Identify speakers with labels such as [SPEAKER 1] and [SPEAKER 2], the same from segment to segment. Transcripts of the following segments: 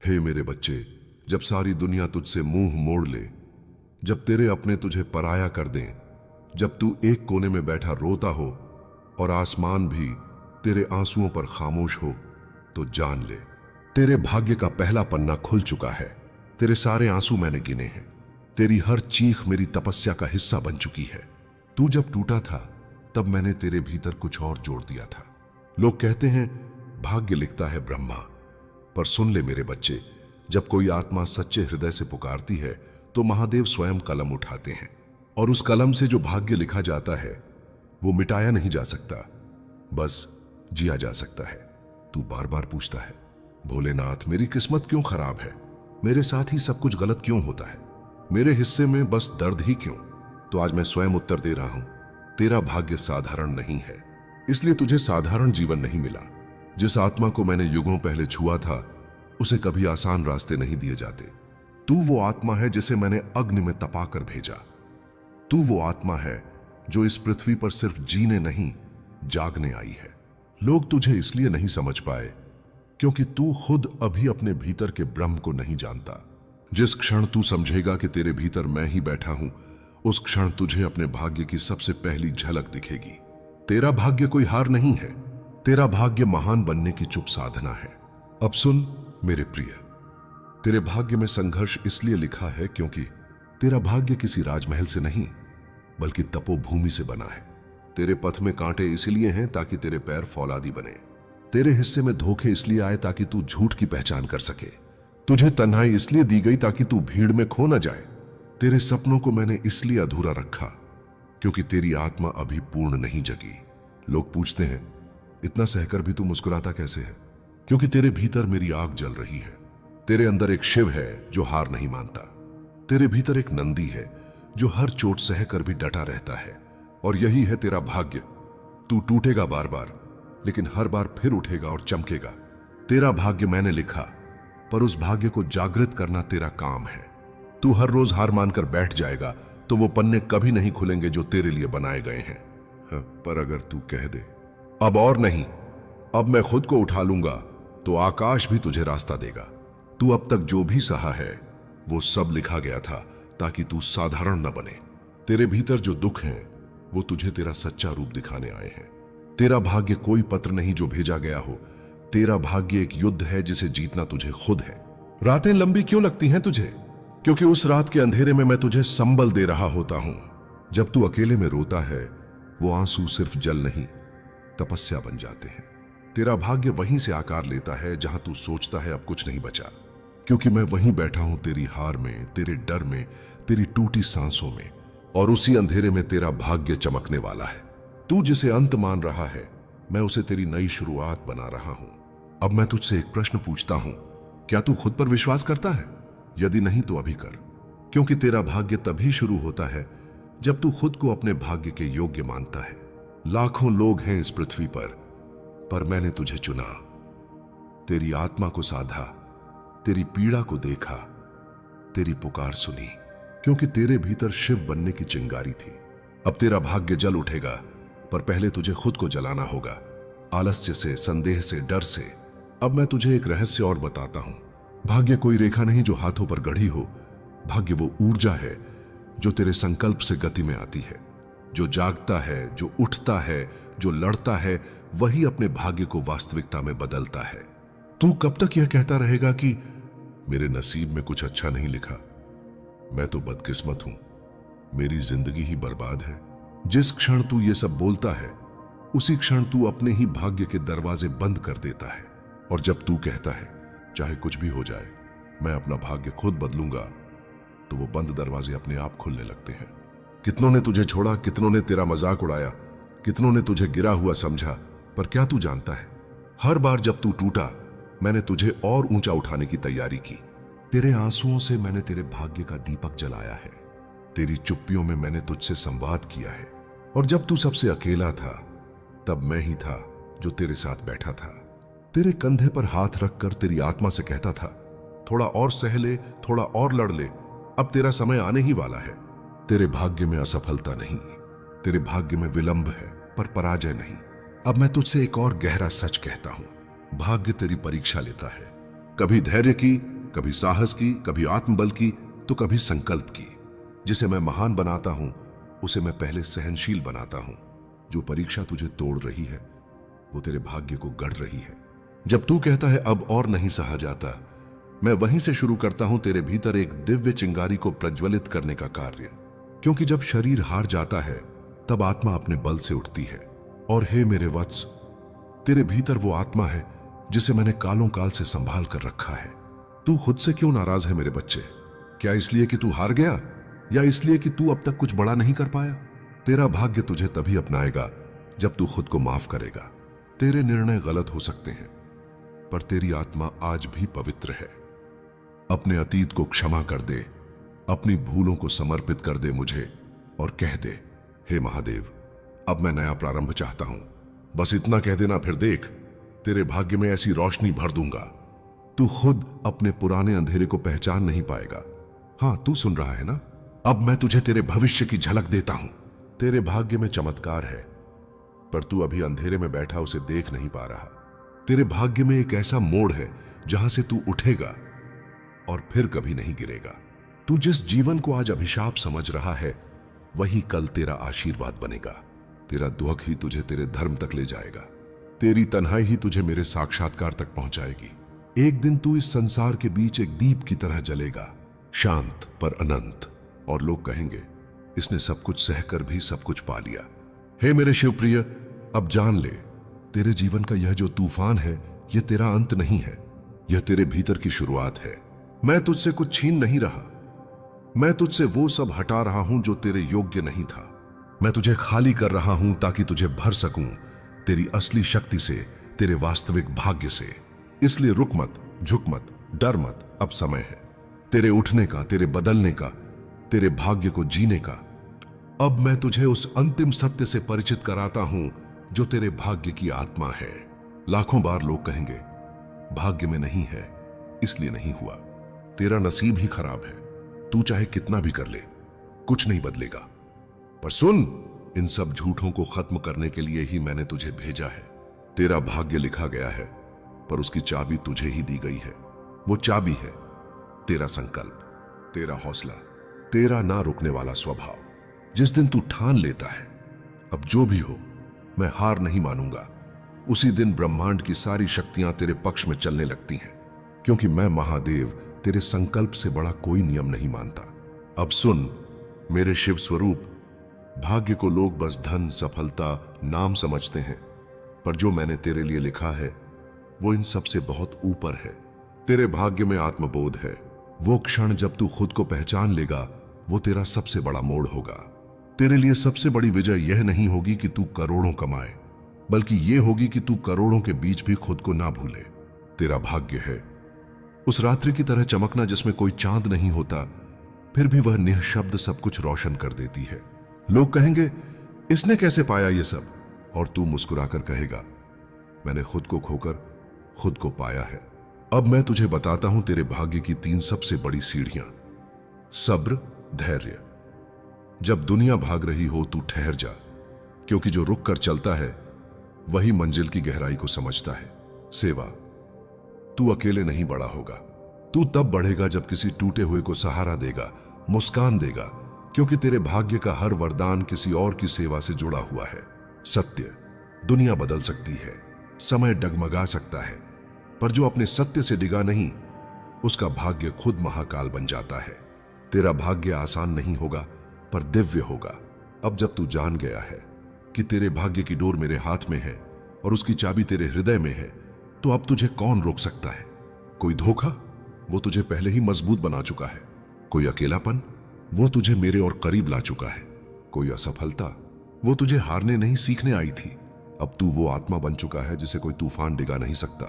[SPEAKER 1] हे मेरे बच्चे, जब सारी दुनिया तुझसे मुंह मोड़ ले, जब तेरे अपने तुझे पराया कर दें, जब तू एक कोने में बैठा रोता हो और आसमान भी तेरे आंसुओं पर खामोश हो, तो जान ले तेरे भाग्य का पहला पन्ना खुल चुका है। तेरे सारे आंसू मैंने गिने हैं। तेरी हर चीख मेरी तपस्या का हिस्सा बन चुकी है। तू जब टूटा था तब मैंने तेरे भीतर कुछ और जोड़ दिया था। लोग कहते हैं भाग्य लिखता है ब्रह्मा, पर सुन ले मेरे बच्चे, जब कोई आत्मा सच्चे हृदय से पुकारती है तो महादेव स्वयं कलम उठाते हैं, और उस कलम से जो भाग्य लिखा जाता है वो मिटाया नहीं जा सकता, बस जिया जा सकता है। तू बार बार पूछता है, भोलेनाथ मेरी किस्मत क्यों खराब है, मेरे साथ ही सब कुछ गलत क्यों होता है, मेरे हिस्से में बस दर्द ही क्यों? तो आज मैं स्वयं उत्तर दे रहा हूं, तेरा भाग्य साधारण नहीं है, इसलिए तुझे साधारण जीवन नहीं मिला। जिस आत्मा को मैंने युगों पहले छुआ था उसे कभी आसान रास्ते नहीं दिए जाते। तू वो आत्मा है जिसे मैंने अग्नि में तपाकर भेजा। तू वो आत्मा है जो इस पृथ्वी पर सिर्फ जीने नहीं, जागने आई है। लोग तुझे इसलिए नहीं समझ पाए क्योंकि तू खुद अभी अपने भीतर के ब्रह्म को नहीं जानता। जिस क्षण तू समझेगा कि तेरे भीतर मैं ही बैठा हूं, उस क्षण तुझे अपने भाग्य की सबसे पहली झलक दिखेगी। तेरा भाग्य कोई हार नहीं है, तेरा भाग्य महान बनने की चुप साधना है। अब सुन मेरे प्रिय, तेरे भाग्य में संघर्ष इसलिए लिखा है क्योंकि तेरा भाग्य किसी राजमहल से नहीं बल्कि तपोभूमि से बना है। तेरे पथ में कांटे इसलिए हैं ताकि तेरे पैर फौलादी बने। तेरे हिस्से में धोखे इसलिए आए ताकि तू झूठ की पहचान कर सके। तुझे तन्हाई इसलिए दी गई ताकि तू भीड़ में खो न जाए। तेरे सपनों को मैंने इसलिए अधूरा रखा क्योंकि तेरी आत्मा अभी पूर्ण नहीं जगी। लोग पूछते हैं इतना सहकर भी तू मुस्कुराता कैसे है? क्योंकि तेरे भीतर मेरी आग जल रही है। तेरे अंदर एक शिव है जो हार नहीं मानता। तेरे भीतर एक नंदी है जो हर चोट सहकर भी डटा रहता है। और यही है तेरा भाग्य। तू टूटेगा बार बार, लेकिन हर बार फिर उठेगा और चमकेगा। तेरा भाग्य मैंने लिखा, पर उस भाग्य को जागृत करना तेरा काम है। तू हर रोज हार मानकर बैठ जाएगा तो वो पन्ने कभी नहीं खुलेंगे जो तेरे लिए बनाए गए हैं। पर अगर तू कह दे अब और नहीं, अब मैं खुद को उठा लूंगा, तो आकाश भी तुझे रास्ता देगा। तू अब तक जो भी सहा है वो सब लिखा गया था ताकि तू साधारण न बने। तेरे भीतर जो दुख है वो तुझे तेरा सच्चा रूप दिखाने आए हैं। तेरा भाग्य कोई पत्र नहीं जो भेजा गया हो। तेरा भाग्य एक युद्ध है जिसे जीतना तुझे खुद है। रातें लंबी क्यों लगती हैं तुझे? क्योंकि उस रात के अंधेरे में मैं तुझे संबल दे रहा होता हूं। जब तू अकेले में रोता है वो आंसू सिर्फ जल नहीं, तपस्या बन जाते हैं। तेरा भाग्य वहीं से आकार लेता है जहां तू सोचता है अब कुछ नहीं बचा। क्योंकि मैं वहीं बैठा हूं तेरी हार में, तेरे डर में, तेरी टूटी सांसों में, और उसी अंधेरे में तेरा भाग्य चमकने वाला है। तू जिसे अंत मान रहा है, मैं उसे तेरी नई शुरुआत बना रहा हूं। अब मैं तुझसे एक प्रश्न पूछता हूं, क्या तू खुद पर विश्वास करता है? यदि नहीं तो अभी कर, क्योंकि तेरा भाग्य तभी शुरू होता है जब तू खुद को अपने भाग्य के योग्य मानता है। लाखों लोग हैं इस पृथ्वी पर मैंने तुझे चुना। तेरी आत्मा को साधा, तेरी पीड़ा को देखा, तेरी पुकार सुनी, क्योंकि तेरे भीतर शिव बनने की चिंगारी थी। अब तेरा भाग्य जल उठेगा, पर पहले तुझे खुद को जलाना होगा, आलस्य से, संदेह से, डर से। अब मैं तुझे एक रहस्य और बताता हूं। भाग्य कोई रेखा नहीं जो हाथों पर गढ़ी हो। भाग्य वो ऊर्जा है जो तेरे संकल्प से गति में आती है। जो जागता है, जो उठता है, जो लड़ता है, वही अपने भाग्य को वास्तविकता में बदलता है। तू कब तक यह कहता रहेगा कि मेरे नसीब में कुछ अच्छा नहीं लिखा, मैं तो बदकिस्मत हूं, मेरी जिंदगी ही बर्बाद है? जिस क्षण तू ये सब बोलता है उसी क्षण तू अपने ही भाग्य के दरवाजे बंद कर देता है। और जब तू कहता है चाहे कुछ भी हो जाए, मैं अपना भाग्य खुद बदलूंगा, तो वो बंद दरवाजे अपने आप खुलने लगते हैं। कितनों ने तुझे छोड़ा, कितनों ने तेरा मजाक उड़ाया, कितनों ने तुझे गिरा हुआ समझा, पर क्या तू जानता है, हर बार जब तू टूटा मैंने तुझे और ऊंचा उठाने की तैयारी की। तेरे आंसुओं से मैंने तेरे भाग्य का दीपक जलाया है। तेरी चुप्पियों में मैंने तुझसे संवाद किया है। और जब तू सबसे अकेला था तब मैं ही था जो तेरे साथ बैठा था। तेरे कंधे पर हाथ रखकर तेरी आत्मा से कहता था, थोड़ा और सह ले, थोड़ा और लड़ ले, अब तेरा समय आने ही वाला है। तेरे भाग्य में असफलता नहीं, तेरे भाग्य में विलंब है, पर पराजय नहीं। अब मैं तुझसे एक और गहरा सच कहता हूं, भाग्य तेरी परीक्षा लेता है, कभी धैर्य की कभी साहस की, कभी आत्मबल की, तो कभी संकल्प की। जिसे मैं महान बनाता हूं उसे मैं पहले सहनशील बनाता हूं। जो परीक्षा तुझे तोड़ रही है वो तेरे भाग्य को गढ़ रही है। जब तू कहता है अब और नहीं सहा जाता, मैं वहीं से शुरू करता हूं तेरे भीतर एक दिव्य चिंगारी को प्रज्वलित करने का कार्य। क्योंकि जब शरीर हार जाता है तब आत्मा अपने बल से उठती है। और हे मेरे वत्स, तेरे भीतर वो आत्मा है जिसे मैंने कालों काल से संभाल कर रखा है। तू खुद से क्यों नाराज है मेरे बच्चे? क्या इसलिए कि तू हार गया, या इसलिए कि तू अब तक कुछ बड़ा नहीं कर पाया? तेरा भाग्य तुझे तभी अपनाएगा जब तू खुद को माफ करेगा। तेरे निर्णय गलत हो सकते हैं, पर तेरी आत्मा आज भी पवित्र है। अपने अतीत को क्षमा कर दे, अपनी भूलों को समर्पित कर दे मुझे, और कह दे, हे महादेव, अब मैं नया प्रारंभ चाहता हूं। बस इतना कह देना, फिर देख, तेरे भाग्य में ऐसी रोशनी भर दूंगा, तू खुद अपने पुराने अंधेरे को पहचान नहीं पाएगा। हां, तू सुन रहा है ना? अब मैं तुझे तेरे भविष्य की झलक देता हूं। तेरे भाग्य में चमत्कार है, पर तू अभी अंधेरे में बैठा उसे देख नहीं पा रहा। तेरे भाग्य में एक ऐसा मोड़ है जहां से तू उठेगा और फिर कभी नहीं गिरेगा। तू जिस जीवन को आज अभिशाप समझ रहा है वही कल तेरा आशीर्वाद बनेगा। तेरा दुख ही तुझे तेरे धर्म तक ले जाएगा। तेरी तन्हाई ही तुझे मेरे साक्षात्कार तक पहुंचाएगी। एक दिन तू इस संसार के बीच एक दीप की तरह जलेगा, शांत पर अनंत। और लोग कहेंगे, इसने सब कुछ सहकर भी सब कुछ पा लिया। हे मेरे शिवप्रिय, अब जान ले, तेरे जीवन का यह जो तूफान है यह तेरा अंत नहीं है, यह तेरे भीतर की शुरुआत है। मैं तुझसे कुछ छीन नहीं रहा, मैं तुझसे वो सब हटा रहा हूं जो तेरे योग्य नहीं था। मैं तुझे खाली कर रहा हूं ताकि तुझे भर सकूं तेरी असली शक्ति से, तेरे वास्तविक भाग्य से। इसलिए रुक मत, झुक मत, डर मत, अब समय है तेरे उठने का, तेरे बदलने का, तेरे भाग्य को जीने का। अब मैं तुझे उस अंतिम सत्य से परिचित कराता हूं जो तेरे भाग्य की आत्मा है। लाखों बार लोग कहेंगे, भाग्य में नहीं है इसलिए नहीं हुआ। तेरा नसीब ही खराब है, तू चाहे कितना भी कर ले, कुछ नहीं बदलेगा। पर सुन, इन सब झूठों को खत्म करने के लिए ही मैंने तुझे भेजा है। तेरा भाग्य लिखा गया है, पर उसकी चाबी तुझे ही दी गई है। वो चाबी है तेरा संकल्प, तेरा हौसला, तेरा ना रुकने वाला स्वभाव। जिस दिन तू ठान लेता है, अब जो भी हो मैं हार नहीं मानूंगा, उसी दिन ब्रह्मांड की सारी शक्तियां तेरे पक्ष में चलने लगती हैं। क्योंकि मैं महादेव तेरे संकल्प से बड़ा कोई नियम नहीं मानता। अब सुन मेरे शिव स्वरूप, भाग्य को लोग बस धन, सफलता, नाम समझते हैं, पर जो मैंने तेरे लिए लिखा है वो इन सब से बहुत ऊपर है। तेरे भाग्य में आत्मबोध है। वो क्षण जब तू खुद को पहचान लेगा वो तेरा सबसे बड़ा मोड़ होगा। तेरे लिए सबसे बड़ी विजय यह नहीं होगी कि तू करोड़ों कमाए, बल्कि यह होगी कि तू करोड़ों के बीच भी खुद को ना भूले। तेरा भाग्य है उस रात्रि की तरह चमकना जिसमें कोई चांद नहीं होता, फिर भी वह निःशब्द सब कुछ रोशन कर देती है। लोग कहेंगे, इसने कैसे पाया ये सब? और तू मुस्कुराकर कहेगा, मैंने खुद को खोकर खुद को पाया है। अब मैं तुझे बताता हूं तेरे भाग्य की 3 सबसे बड़ी सीढ़ियां। सब्र, धैर्य। जब दुनिया भाग रही हो तू ठहर जा, क्योंकि जो रुक कर चलता है वही मंजिल की गहराई को समझता है। सेवा। तू अकेले नहीं बड़ा होगा, तू तब बढ़ेगा जब किसी टूटे हुए को सहारा देगा, मुस्कान देगा, क्योंकि तेरे भाग्य का हर वरदान किसी और की सेवा से जुड़ा हुआ है। सत्य। दुनिया बदल सकती है, समय डगमगा सकता है, पर जो अपने सत्य से डिगा नहीं उसका भाग्य खुद महाकाल बन जाता है। तेरा भाग्य आसान नहीं होगा, पर दिव्य होगा। अब जब तू जान गया है कि तेरे भाग्य की डोर मेरे हाथ में है और उसकी चाबी तेरे हृदय में है, तो अब तुझे कौन रोक सकता है? कोई धोखा? वो तुझे पहले ही मजबूत बना चुका है। कोई अकेलापन? वो तुझे मेरे और करीब ला चुका है। कोई असफलता? वो तुझे हारने नहीं सीखने आई थी। अब तू वो आत्मा बन चुका है जिसे कोई तूफान डिगा नहीं सकता।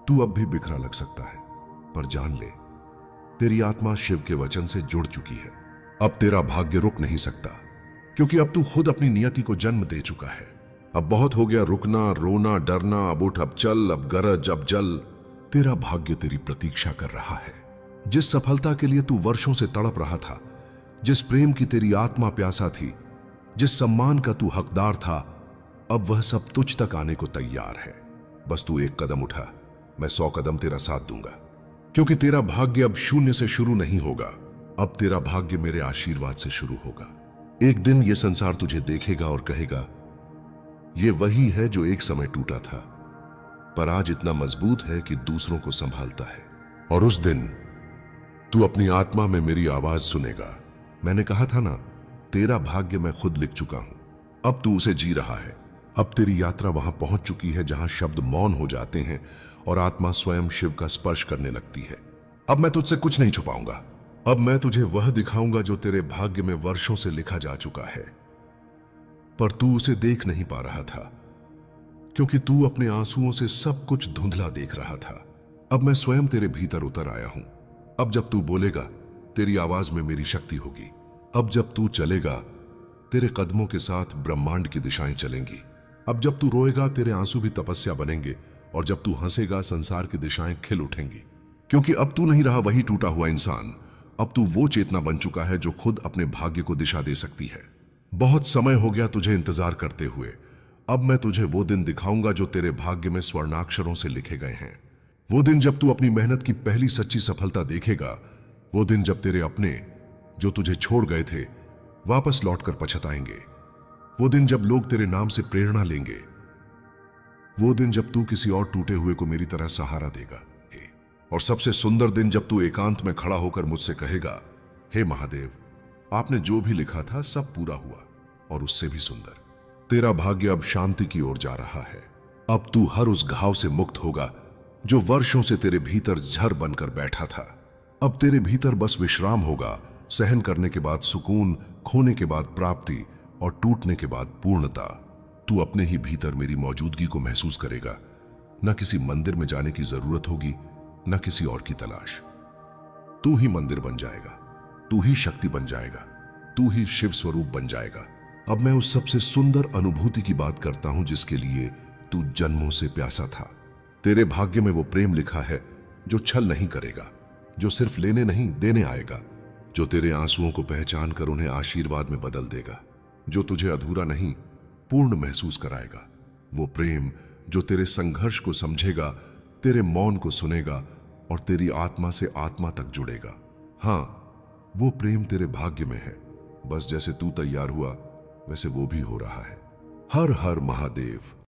[SPEAKER 1] तू अब भी बिखरा लग सकता है, पर जान ले, तेरी आत्मा शिव के वचन से जुड़ चुकी है। अब तेरा भाग्य रुक नहीं सकता, क्योंकि अब तू खुद अपनी नियति को जन्म दे चुका है। अब बहुत हो गया रुकना, रोना, डरना। अब उठ, अब चल, अब गरज, अब जल। तेरा भाग्य तेरी प्रतीक्षा कर रहा है। जिस सफलता के लिए तू वर्षों से तड़प रहा था, जिस प्रेम की तेरी आत्मा प्यासा थी, जिस सम्मान का तू हकदार था, अब वह सब तुझ तक आने को तैयार है। बस तू एक कदम उठा, मैं 100 कदम तेरा साथ दूंगा। क्योंकि तेरा भाग्य अब शून्य से शुरू नहीं होगा, अब तेरा भाग्य मेरे आशीर्वाद से शुरू होगा। एक दिन यह संसार तुझे देखेगा और कहेगा, यह वही है जो एक समय टूटा था, पर आज इतना मजबूत है कि दूसरों को संभालता है। और उस दिन तू अपनी आत्मा में मेरी आवाज सुनेगा। मैंने कहा था ना, तेरा भाग्य मैं खुद लिख चुका हूं, अब तू उसे जी रहा है। अब तेरी यात्रा वहां पहुंच चुकी है जहां शब्द मौन हो जाते हैं और आत्मा स्वयं शिव का स्पर्श करने लगती है। अब मैं तुझसे कुछ नहीं छुपाऊंगा, अब मैं तुझे वह दिखाऊंगा जो तेरे भाग्य में वर्षों से लिखा जा चुका है, पर तू उसे देख नहीं पा रहा था क्योंकि तू अपने आंसुओं से सब कुछ धुंधला देख रहा था। अब मैं स्वयं तेरे भीतर उतर आया हूं। अब जब तू बोलेगा, तेरी आवाज में मेरी शक्ति होगी। अब जब तू चलेगा, तेरे कदमों के साथ ब्रह्मांड की दिशाएं चलेंगी। अब जब तू रोएगा, तेरे आंसू भी तपस्या बनेंगे, और जब तू हंसेगा, संसार की दिशाएं खिल उठेंगी। क्योंकि अब तू नहीं रहा वही टूटा हुआ इंसान, अब तू वो चेतना बन चुका है जो खुद अपने भाग्य को दिशा दे सकती है। बहुत समय हो गया तुझे इंतजार करते हुए। अब मैं तुझे वो दिन दिखाऊंगा जो तेरे भाग्य में स्वर्णाक्षरों से लिखे गए हैं। वो दिन जब तू अपनी मेहनत की पहली सच्ची सफलता देखेगा। वो दिन जब तेरे अपने, जो तुझे छोड़ गए थे, वापस लौटकर पछताएंगे। वो दिन जब लोग तेरे नाम से प्रेरणा लेंगे। वो दिन जब तू किसी और टूटे हुए को मेरी तरह सहारा देगा। और सबसे सुंदर दिन जब तू एकांत में खड़ा होकर मुझसे कहेगा, हे महादेव, आपने जो भी लिखा था सब पूरा हुआ, और उससे भी सुंदर। तेरा भाग्य अब शांति की ओर जा रहा है। अब तू हर उस घाव से मुक्त होगा जो वर्षों से तेरे भीतर झर बनकर बैठा था। अब तेरे भीतर बस विश्राम होगा, सहन करने के बाद सुकून, खोने के बाद प्राप्ति, और टूटने के बाद पूर्णता। तू अपने ही भीतर मेरी मौजूदगी को महसूस करेगा। न किसी मंदिर में जाने की जरूरत होगी, न किसी और की तलाश। तू ही मंदिर बन जाएगा, तू ही शक्ति बन जाएगा, तू ही शिव स्वरूप बन जाएगा। अब मैं उस सबसे सुंदर अनुभूति की बात करता हूं जिसके लिए तू जन्मों से प्यासा था। तेरे भाग्य में वो प्रेम लिखा है जो छल नहीं करेगा, जो सिर्फ लेने नहीं देने आएगा, जो तेरे आंसुओं को पहचान कर उन्हें आशीर्वाद में बदल देगा, जो तुझे अधूरा नहीं पूर्ण महसूस कराएगा। वो प्रेम जो तेरे संघर्ष को समझेगा, तेरे मौन को सुनेगा और तेरी आत्मा से आत्मा तक जुड़ेगा। हां, वो प्रेम तेरे भाग्य में है। बस जैसे तू तैयार हुआ वैसे वो भी हो रहा है। हर हर महादेव।